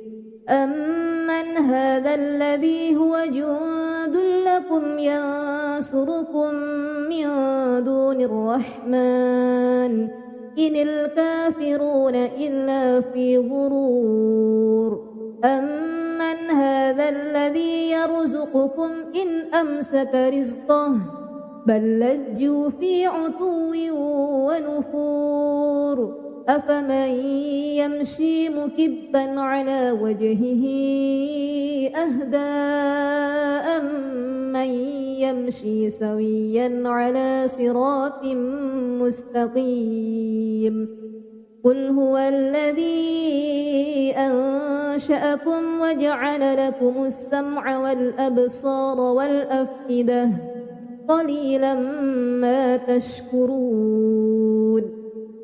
أمن هذا الذي هو جند لكم ينصركم من دون الرحمن إن الكافرون إلا في غرور أمن هذا الذي يرزقكم إن أمسك رزقه بل لجوا في عتو ونفور أفمن يمشي مكبا على وجهه أهدى أمن يمشي سويا على صراط مستقيم قل هو الذي أنشأكم وجعل لكم السمع والأبصار والأفئدة قليلا ما تشكرون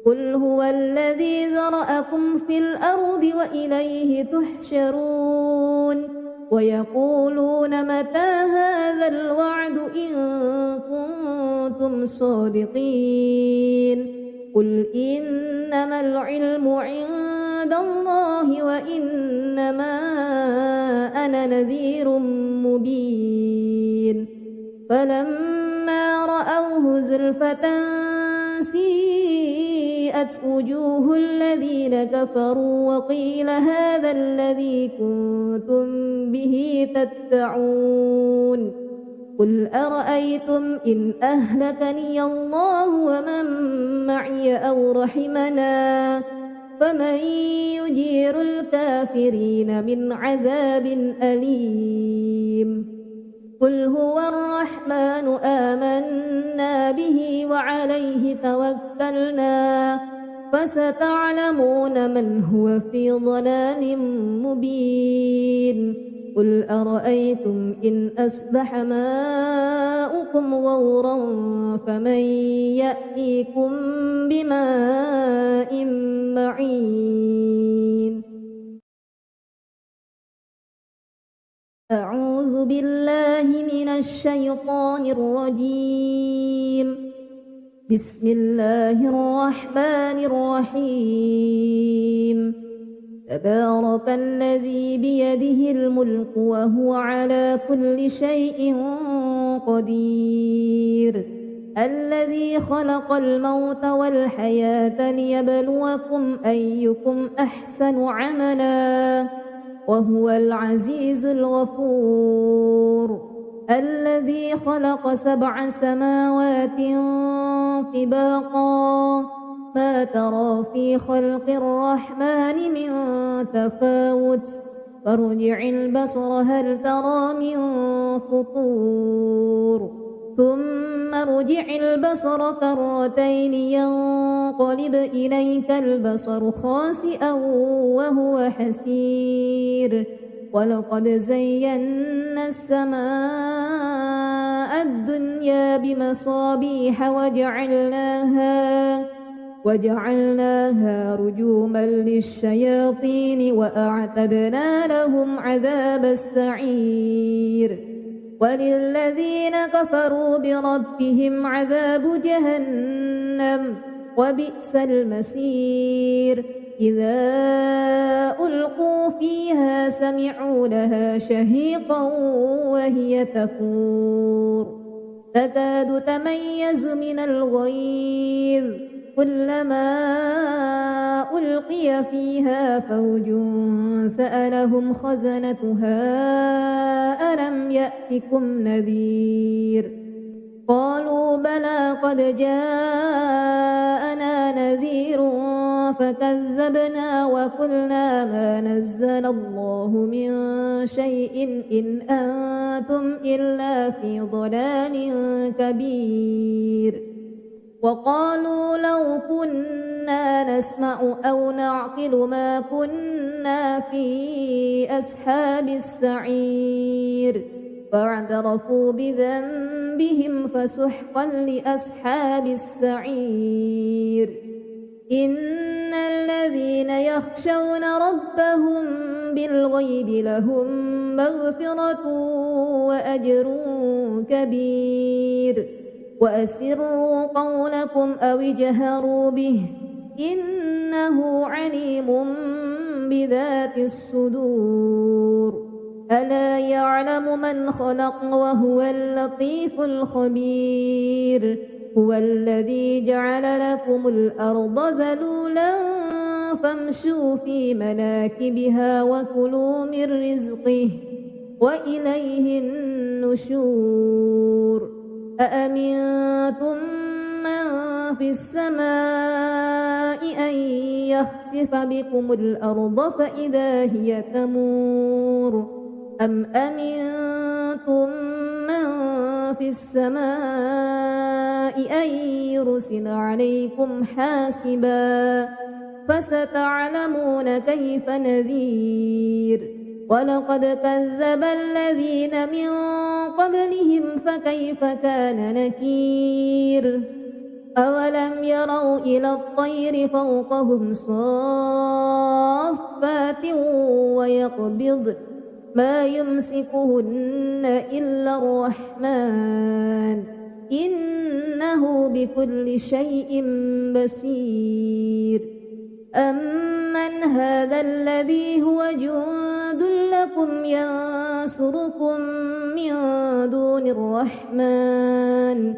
قل هو الذي ذرأكم في الأرض وإليه تحشرون ويقولون متى هذا الوعد إن كنتم صادقين قل إنما العلم عند عند الله وإنما أنا نذير مبين فلما رأوه زلفة سيئت وجوه الذين كفروا وقيل هذا الذي كنتم به تدعون قل أرأيتم إن أهلكني الله ومن معي أو رحمنا فمن يجير الكافرين من عذاب أليم قل هو الرحمن آمنا به وعليه توكلنا فستعلمون من هو في ضلال مبين قل أرأيتم إن أصبح ماؤكم غورا فمن يأتيكم بماء معين أعوذ بالله من الشيطان الرجيم بسم الله الرحمن الرحيم تبارك الذي بيده الملك وهو على كل شيء قدير الذي خلق الموت والحياة ليبلوكم أيكم أحسن عملا وهو العزيز الغفور الذي خلق 7 سماوات طباقا ما ترى في خلق الرحمن من تفاوت فارجع البصر هل ترى من فطور ثم ارجع البصر كرتين ينقلب إليك البصر خاسئا وهو حسير ولقد زينا السماء الدنيا بمصابيح وجعلناها رجوما للشياطين وأعتدنا لهم عذاب السعير وللذين كفروا بربهم عذاب جهنم وبئس المصير إذا ألقوا فيها سمعوا لها شهيقا وهي تفور تكاد تميز من الغيظ كلما ألقي فيها فوج سألهم خزنتها ألم يأتكم نذير قالوا بلى قد جاءنا نذير فكذبنا وقلنا ما نزل الله من شيء إن أنتم إلا في ضلال كبير وقالوا لو كنا نسمع أو نعقل ما كنا في أصحاب السعير فاعترفوا بذنبهم فسحقا لأصحاب السعير إن الذين يخشون ربهم بالغيب لهم مغفرة وأجر كبير وأسروا قولكم أو اجهروا به إنه عليم بذات الصدور ألا يعلم من خلق وهو اللطيف الخبير هو الذي جعل لكم الأرض ذلولا فامشوا في مناكبها وكلوا من رزقه وإليه النشور أأمنتم من في السماء أن يخسف بكم الأرض فإذا هي تمور أم أمنتم من في السماء أن يرسل عليكم حاسبا فستعلمون كيف نذير ولقد كذب الذين من قبلهم فكيف كان نكير أولم يروا إلى الطير فوقهم صافات ويقبضن ما يمسكهن إلا الرحمن إنه بكل شيء بصير أمن هذا الذي هو جند لكم ينصركم من دون الرحمن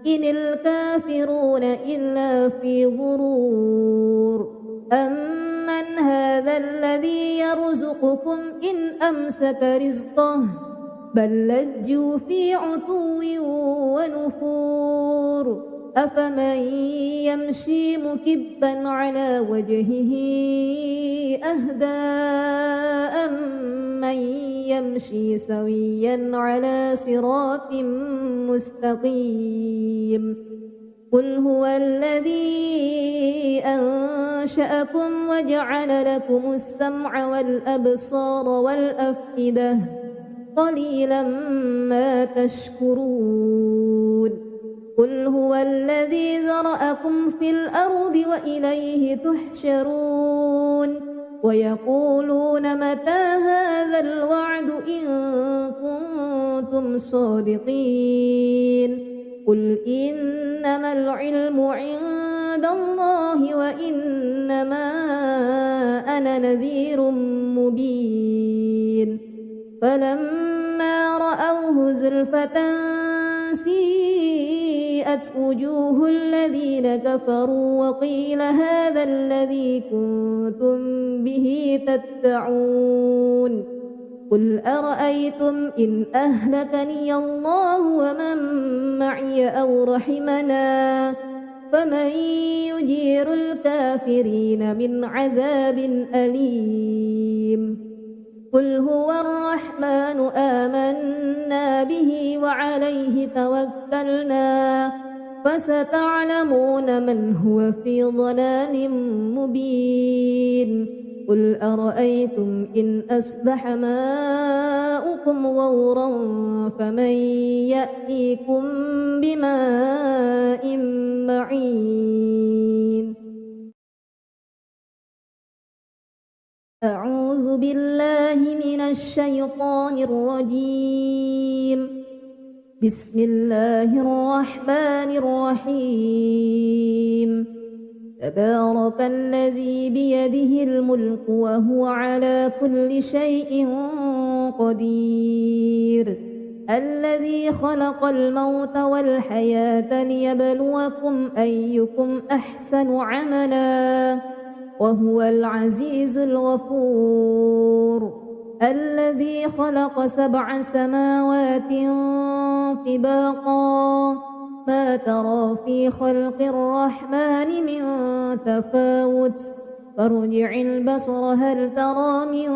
إن الكافرون إلا في غرور أمن هذا الذي يرزقكم إن أمسك رزقه بل لجوا في عتو ونفور أفمن يمشي مكبا على وجهه أهدى أمن يمشي سويا على صراط مستقيم قل هو الذي أنشأكم وجعل لكم السمع والأبصار والأفئدة قليلا ما تشكرون قل هو الذي ذرأكم في الأرض وإليه تحشرون ويقولون متى هذا الوعد إن كنتم صادقين قل إنما العلم عند الله وإنما أنا نذير مبين فلما رأوه زلفة سيئت وجوه الذين كفروا وقيل هذا الذي كنتم به تدعون قل أرأيتم إن أهلكني الله ومن معي أو رحمنا فمن يجير الكافرين من عذاب أليم قل هو الرحمن آمنا به وعليه توكلنا فستعلمون من هو في ضلال مبين قل أرأيتم إن أصبح ماؤكم غورا فمن يأتيكم بماء معين أعوذ بالله من الشيطان الرجيم بسم الله الرحمن الرحيم تبارك الذي بيده الملك وهو على كل شيء قدير الذي خلق الموت والحياة ليبلوكم أيكم أحسن عملا وهو العزيز الغفور الذي خلق 7 سماوات طباقا ما ترى في خلق الرحمن من تفاوت فارجع البصر هل ترى من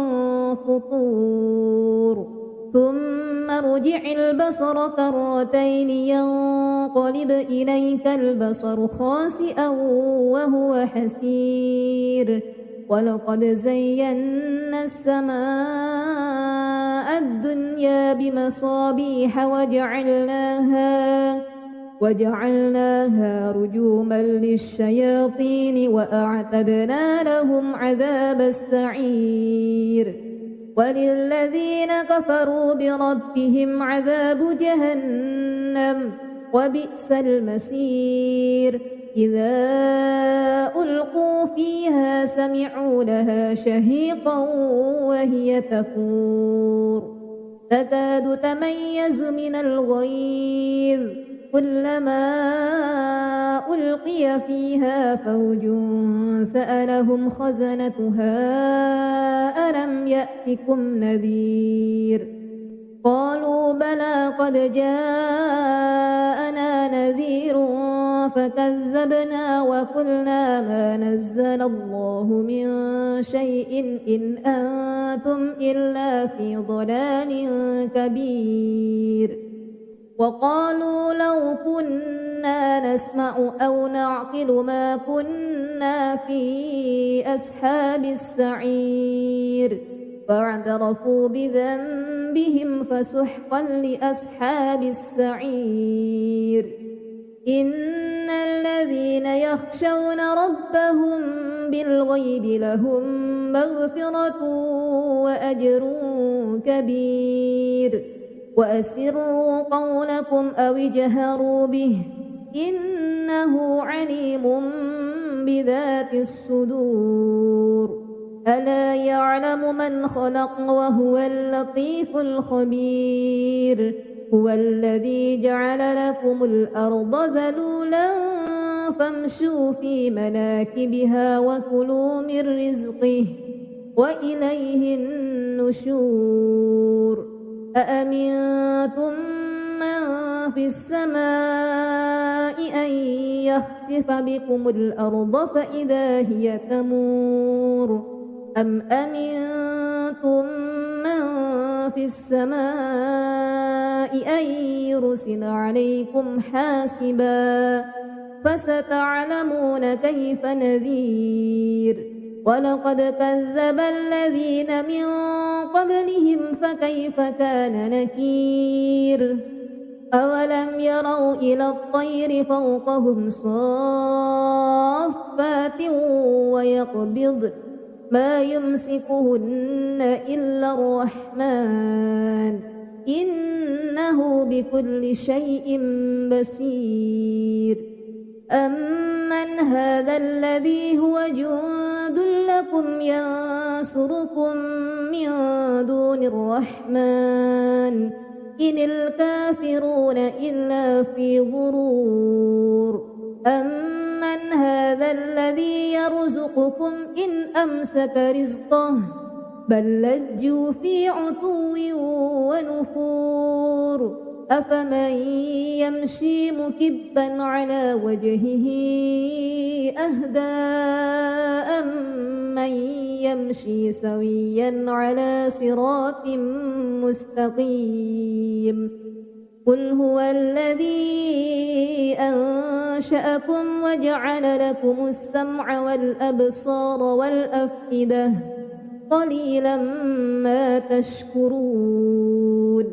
فطور ثم ارجع البصر كرتين ينقلب إليك البصر خاسئا وهو حسير ولقد زينا السماء الدنيا بمصابيح وجعلناها رجوما للشياطين وأعتدنا لهم عذاب السعير وللذين كفروا بربهم عذاب جهنم وبئس المصير إذا ألقوا فيها سمعوا لها شهيقا وهي تفور تكاد تميز من الغيظ كلما ألقي فيها فوج سألهم خزنتها ألم يأتكم نذير قالوا بلى قد جاءنا نذير فكذبنا وقلنا ما نزل الله من شيء إن أنتم إلا في ضلال كبير وقالوا لو كنا نسمع أو نعقل ما كنا في أصحاب السعير فاعترفوا بذنبهم فسحقا لأصحاب السعير إن الذين يخشون ربهم بالغيب لهم مغفرة وأجر كبير وأسروا قولكم أو اجهروا به إنه عليم بذات الصدور ألا يعلم من خلق وهو اللطيف الخبير هو الذي جعل لكم الأرض ذلولا فامشوا في مناكبها وكلوا من رزقه وإليه النشور أأمنتم من في السماء أن يخسف بكم الأرض فإذا هي تمور أم أمنتم من في السماء أن يرسل عليكم حاسبا فستعلمون كيف نذير ولقد كذب الذين من قبلهم فكيف كان نكير أولم يروا إلى الطير فوقهم صافات ويقبضن ما يمسكهن إلا الرحمن إنه بكل شيء بصير أمن هذا الذي هو جند لكم ينصركم من دون الرحمن إن الكافرون إلا في غرور أمن هذا الذي يرزقكم إن أمسك رزقه بل لجوا في عتو ونفور أفمن يمشي مكبا على وجهه أهدى أمن يمشي سويا على صراط مستقيم قل هو الذي أنشأكم وجعل لكم السمع والأبصار والأفئدة قليلا ما تشكرون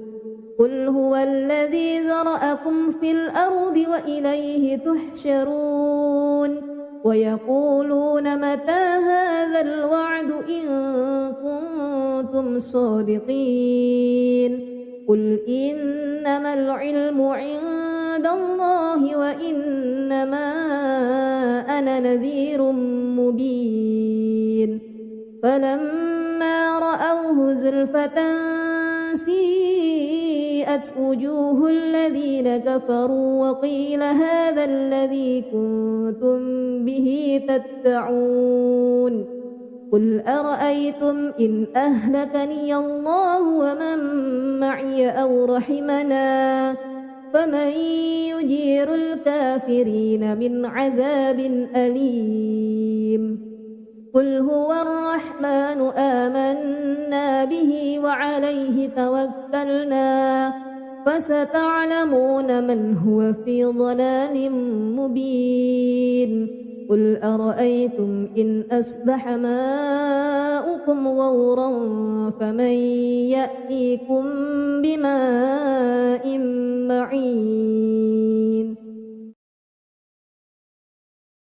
قل هو الذي ذرأكم في الأرض وإليه تحشرون ويقولون متى هذا الوعد إن كنتم صادقين قل إنما العلم عند الله وإنما أنا نذير مبين فلما رأوه زلفة سيئت وجوه الذين كفروا وقيل هذا الذي كنتم به تدعون قل أرأيتم إن أهلكني الله ومن معي أو رحمنا فمن يجير الكافرين من عذاب أليم قل هو الرحمن آمنا به وعليه توكلنا فستعلمون من هو في ضلال مبين قل أرأيتم إن أصبح ماؤكم غورا فمن يأتيكم بماء معين